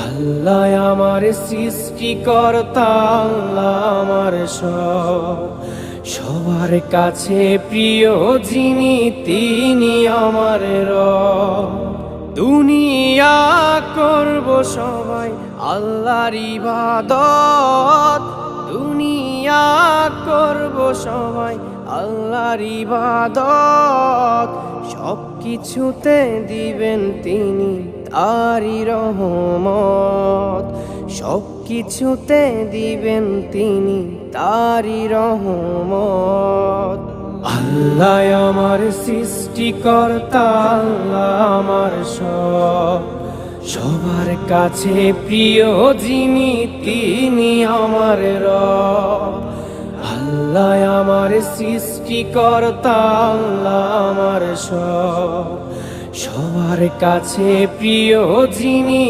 আল্লাহ আমার সৃষ্টিকর্তা, আল্লাহ আমার সবার কাছে প্রিয় যিনি তিনি আমার রব। দুনিয়া করব সবাই আল্লাহর ইবাদত, দুনিয়া করব সবাই আল্লাহর ইবাদত। সব কিছুতে দিবেন তিনি তারি রহমত, সব কিছুতে দিবেন তিনি তারি রহমত। আল্লাহ আমার সৃষ্টিকর্তা, আল্লাহ আমার সবার কাছে প্রিয় যিনি তিনি আমার রব। আল্লাহ আমার সৃষ্টিকর্তা, আল্লাহ আমার সবার কাছে প্রিয় যিনি